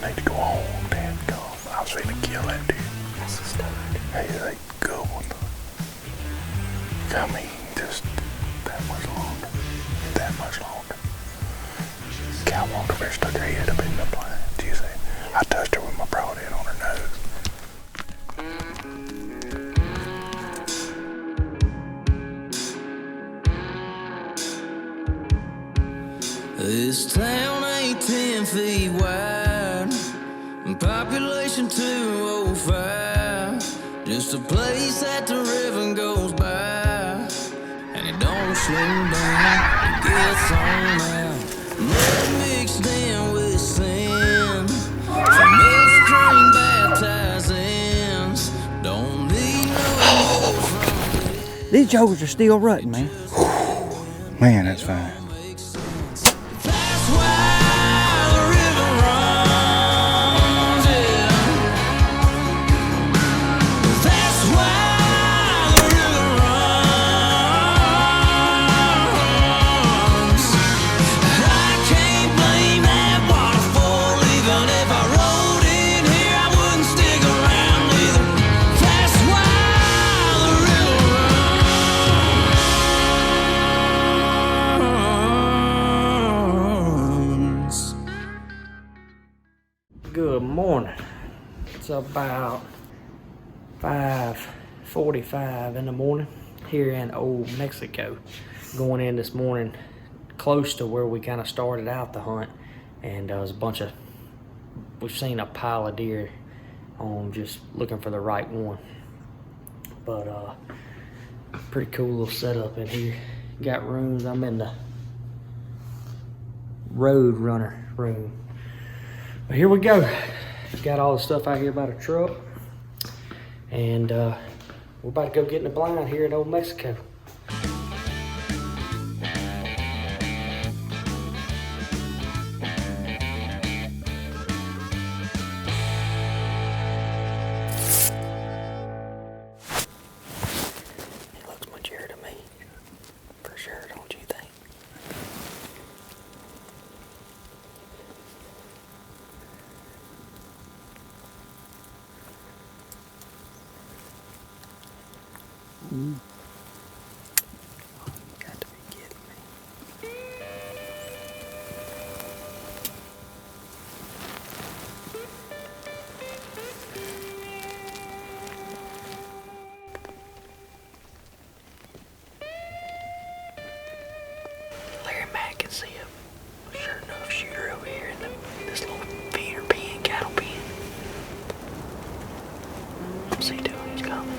need to go home, damn golf. I was finna kill that dude. That's a stud. Hey, they good one. I mean, just that much longer. That much longer. Cow walked over and stuck her head up in the blind. You see? I touched her with my broadhead on her nose. This town ain't 10 feet wide, population 205. Just a place that the river goes by, and it don't slow down, it gets on now. Mud mixed in with sand, from midstream baptizings. Don't need no more from it. These jokers are still rutting, man. Man, that's fine. That's why the river runs, yeah. That's why the river runs. I can't blame that waterfall, even if I rode in here, I wouldn't stick around either. That's why the river runs. Good morning. It's about 5:45 in the morning here in Old Mexico. Going in this morning close to where we kind of started out the hunt, and there's we've seen a pile of deer on just looking for the right one. But pretty cool little setup in here. Got rooms. I'm in the road runner room. But here we go. Got all the stuff out here by the truck, and we're about to go get in the blind here in Old Mexico. It looks mature to me, for sure, don't you think? Got to be kidding me. Larry Mack can see a sure enough shooter over here in this little feeder pen, cattle pen. What's he doing? He's coming.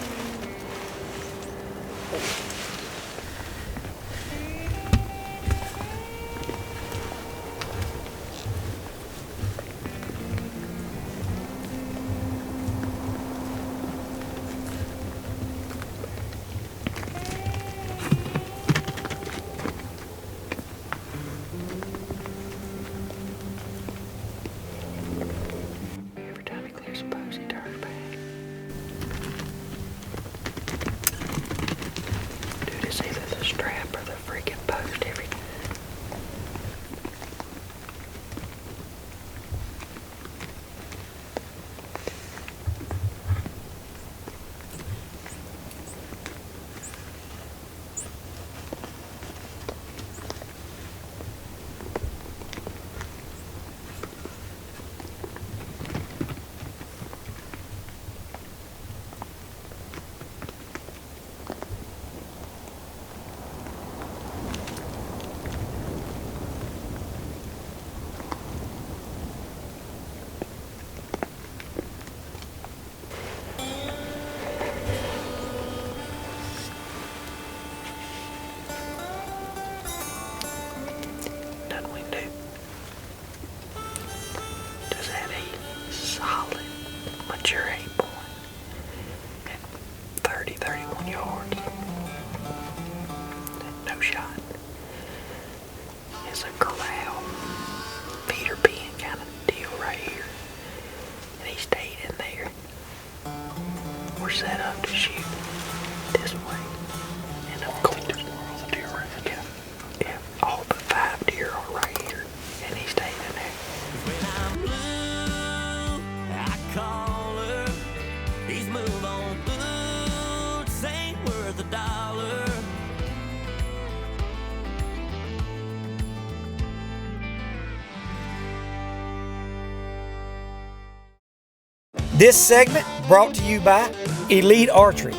This segment brought to you by Elite Archery,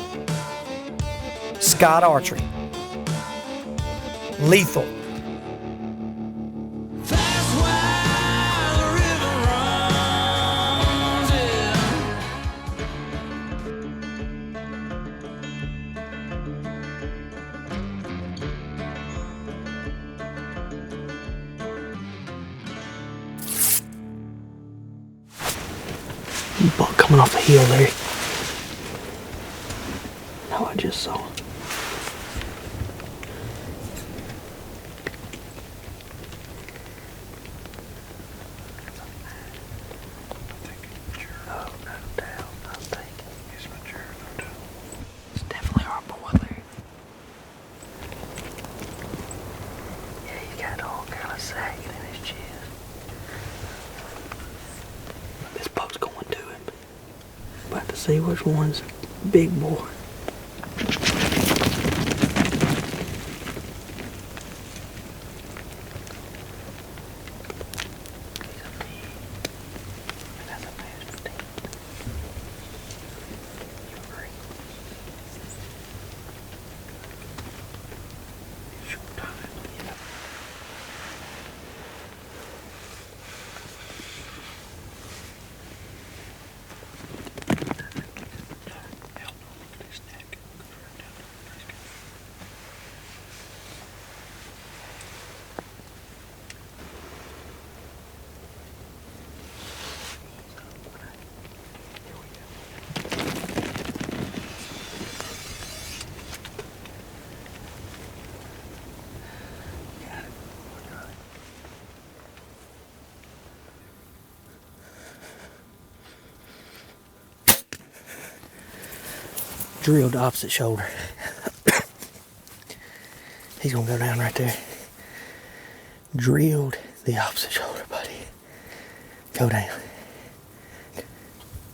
Scott Archery, Lethal, Fast while the river runs, yeah. buck coming off the hill there. No, I just saw him. Oh, no doubt. I'm thinking he's mature, no doubt. It's definitely our boy there. Yeah, he's got all kind of sagging in his chest. This buck's going to him. About to see which one's big boy. Drilled the opposite shoulder. He's gonna go down right there. Drilled the opposite shoulder, buddy. Go down.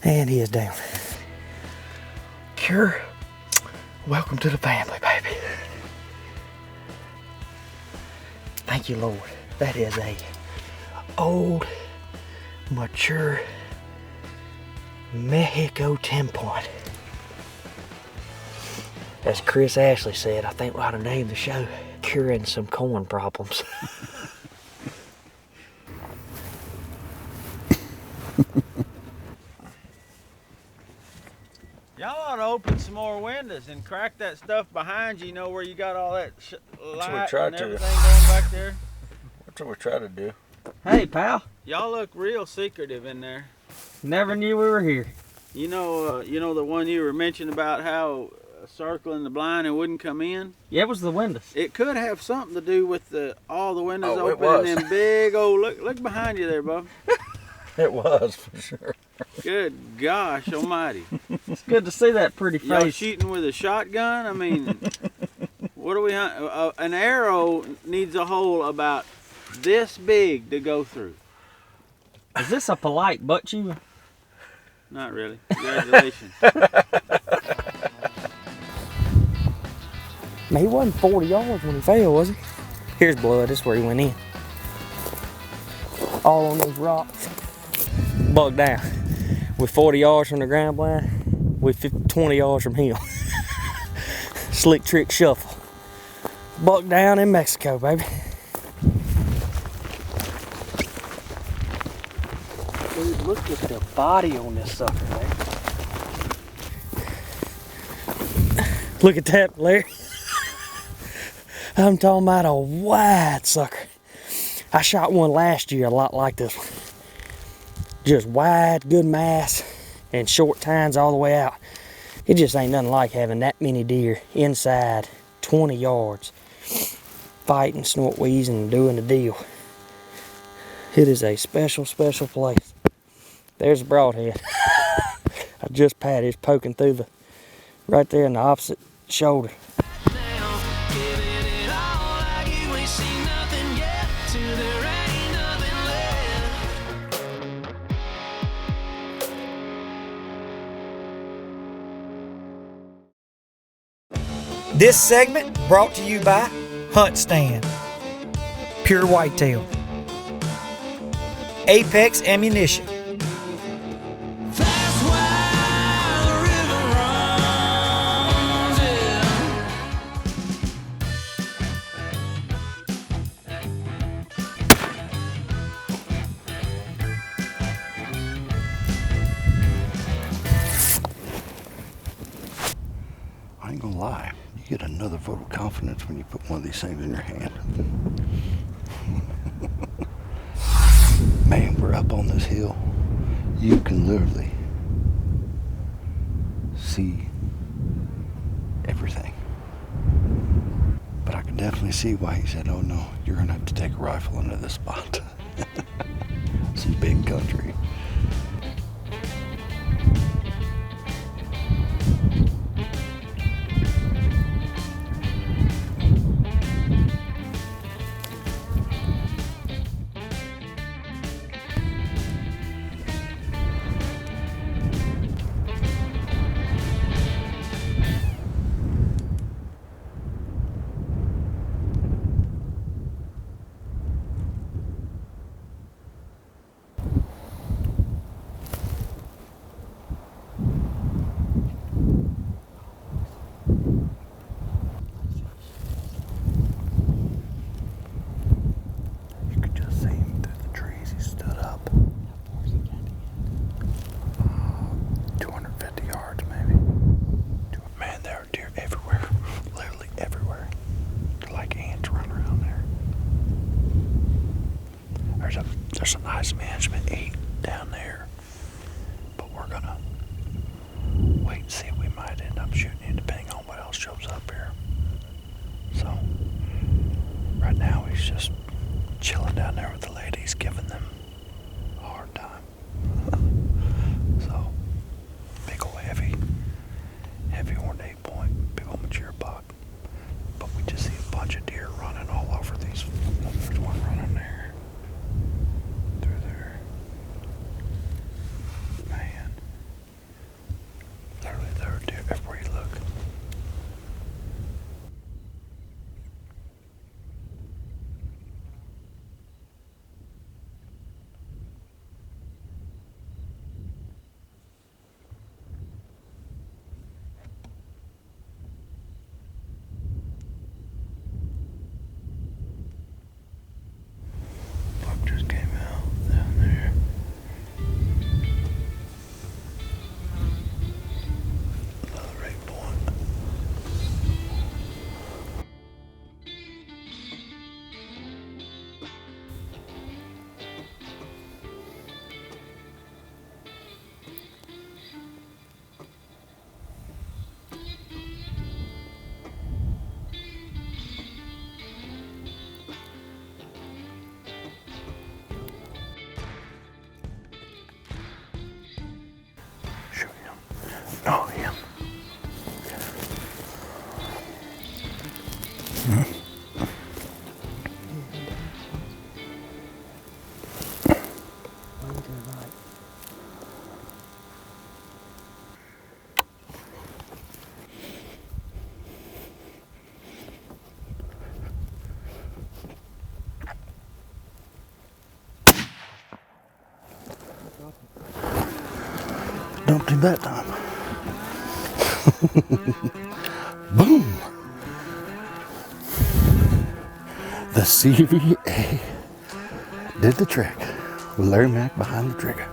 And he is down. Cure. Welcome to the family, baby. Thank you, Lord. That is a old, mature Mexico 10-point. As Chris Ashley said, I think we ought to name the show Curing Some Corn Problems. Y'all ought to open some more windows and crack that stuff behind you, where you got all that light and everything going back there. That's what we try to do. Hey, pal. Y'all look real secretive in there. Never knew we were here. You know the one you were mentioning about how circling the blind and wouldn't come in? Yeah, it was the windows. It could have something to do with all the windows Oh, it open was. and them big old, look behind you there, bub. It was, for sure. Good gosh almighty. It's good to see that pretty Y'all face. shooting with a shotgun? I mean, what are we an arrow needs a hole about this big to go through. Is this a polite butt chew? Not really. Congratulations. Man, he wasn't 40 yards when he fell, was he? Here's blood. This is where he went in. All on those rocks. Buck down. We're 40 yards from the ground blind. We're 20 yards from him. Slick trick shuffle. Buck down in Mexico, baby. Dude, look at the body on this sucker, man. Look at that, Larry. I'm talking about a wide sucker. I shot one last year a lot like this one. Just wide, good mass, and short tines all the way out. It just ain't nothing like having that many deer inside 20 yards, fighting, snort wheezing, and doing the deal. It is a special, special place. There's a broadhead. I just patted, it's poking through the, right there in the opposite shoulder. This segment brought to you by Hunt Stand, Pure Whitetail, Apex Ammunition, Fast lie. You get another vote of confidence when you put one of these things in your hand. Man, we're up on this hill. You can literally see everything. But I can definitely see why he said, oh no, you're gonna have to take a rifle into this spot. Some big country. You could just see him through the trees. He stood up. 250 yards maybe. Man, there are deer everywhere. Literally everywhere. They're like ants running around there. There's a nice management 8 down there. But we're gonna wait and see if we might end up shooting it depending on what else shows up here. So right now he's just chilling down there with the ladies, giving them a hard time. So big old heavy horned 8-point, big old mature buck. But we just see a bunch of deer running all over these. There's one running there. Through there. Man. Literally there are deer everywhere you look. Buck just came out down there. Another 8-point. Shoot him. No, him. Dumped him that time. Boom! The CVA did the trick with Larry Mack behind the trigger.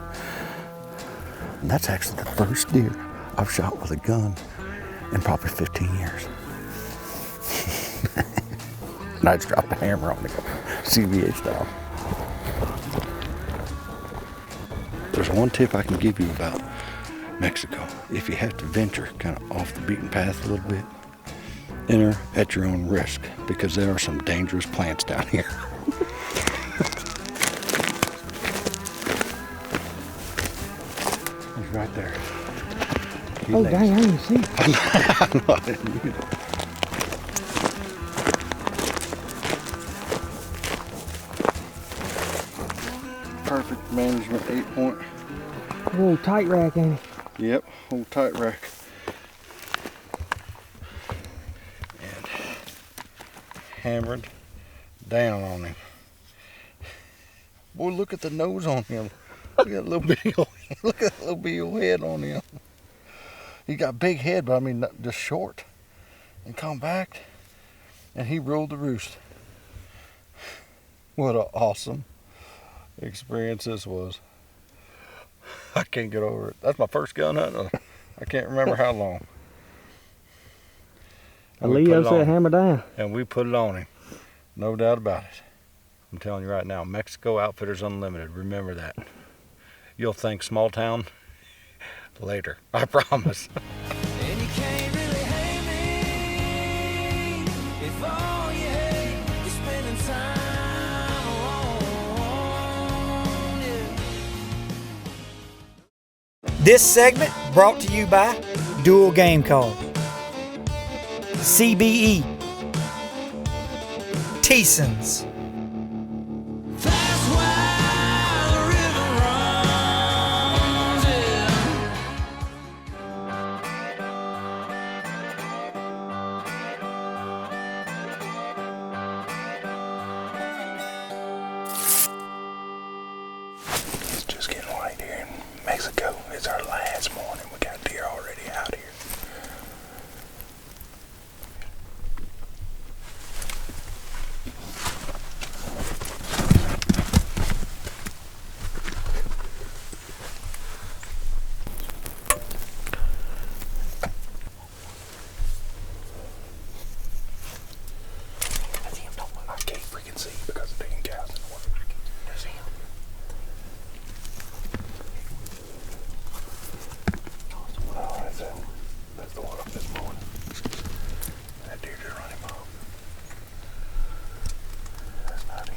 And that's actually the first deer I've shot with a gun in probably 15 years. And I just dropped a hammer on the CVA style. There's one tip I can give you about Mexico. If you have to venture kind of off the beaten path a little bit, enter at your own risk because there are some dangerous plants down here. He's right there. Oh, dang, I didn't see it. Perfect management 8-point. Whoa, tight rack, ain't it? Yep, old tight rack. And hammered down on him. Boy, look at the nose on him. Look at that little bitty old, look at that little bitty old head on him. He got big head, but I mean just short and compact. And he ruled the roost. What an awesome experience this was. I can't get over it. That's my first gun hunt. I can't remember how long. Leo said hammer down. And we put it on him. No doubt about it. I'm telling you right now, Mexico Outfitters Unlimited. Remember that. You'll thank Small Town later. I promise. And you can't really hate me if all you hate is spending time alone. Yeah. This segment brought to you by Dual Game Call, CBE, Teeson's, That's why the river runs, yeah. It's just getting light here in Mexico. It's our last morning. We got deer already out here. I can't freaking see because of the dang cows in the way. There's him. Oh, that's it. That's the one up this morning. That deer just run him off. That's not him.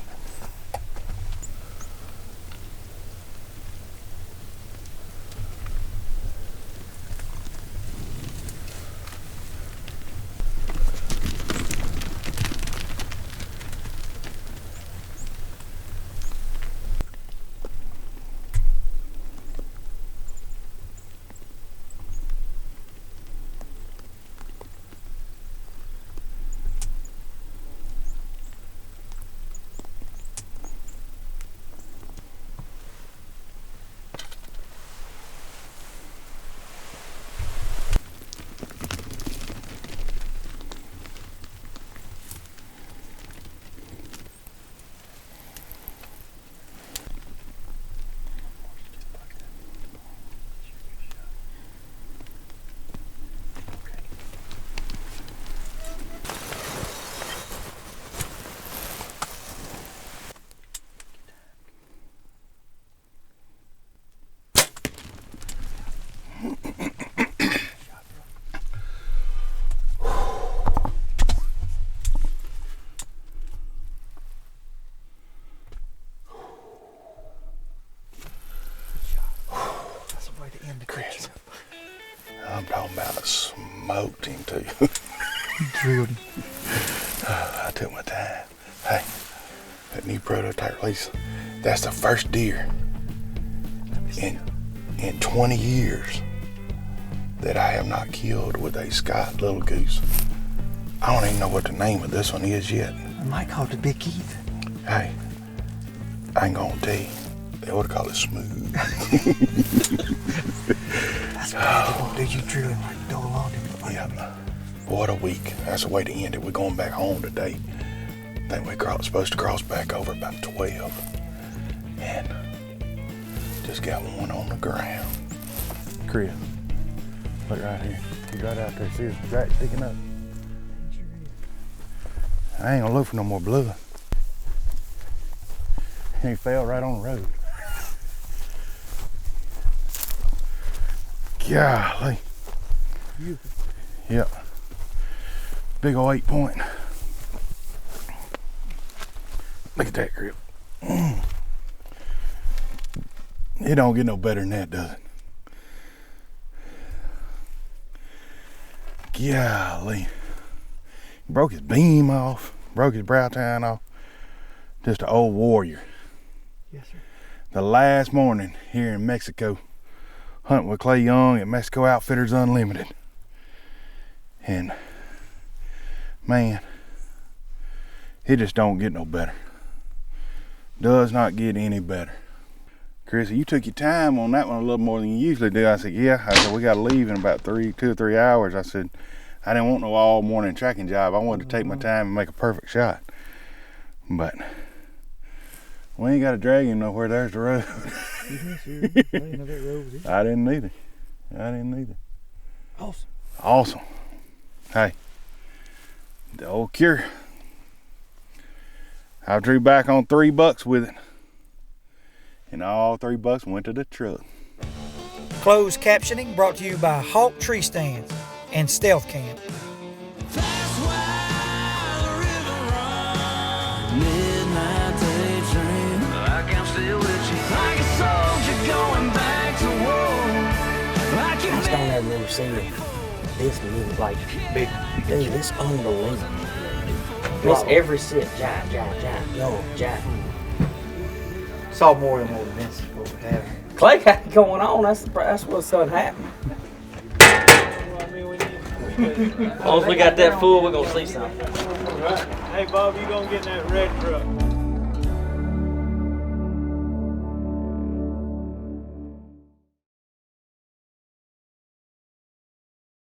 Chris, I'm talking about I smoked him too. drilled him. I took my time. Hey, that new prototype release, that's the first deer in 20 years that I have not killed with a Scott Little Goose. I don't even know what the name of this one is yet. I might call it the Big Keith. Hey, I ain't gonna tell you. They ought to call it Smooth. That's bad. They won't do you drill him like double on him. Yeah. What a week. That's the way to end it. We're going back home today. I think we're supposed to cross back over about 12. And just got one on the ground. Chris, look right here. He's right out there. See his back sticking up? I ain't gonna look for no more blood. He fell right on the road. Golly. Yep. Big old 8-point. Look at that grip. It don't get no better than that, does it? Golly. Broke his beam off, broke his brow tine off. Just an old warrior. Yes, sir. The last morning here in Mexico, hunting with Clay Young at Mexico Outfitters Unlimited. And man, it just don't get no better. Does not get any better. Chrissy, you took your time on that one a little more than you usually do. I said, yeah. I said, we got to leave in about 2 or 3 hours. I said, I didn't want no all morning tracking job. I wanted to take my time and make a perfect shot. But we ain't got to drag him nowhere. There's the road. I didn't either. Awesome. Awesome. Hey, The old cure. I drew back on 3 bucks with it. And all 3 bucks went to the truck. Closed captioning brought to you by Hawk Tree Stands and Stealth Camp. That's why the river runs. Midnight daydream, like I'm still with you. Like a soldier going back to war. Like I just don't ever remember seeing this many, like, big. Dude, this unbelievable. This every sit, jive, jive, jive, no, jive. Saw more than this. What we have. Clay got it going on. That's what's gonna happen. As long as we got that full, we're gonna see something. Hey Bob, you gonna get in that red truck?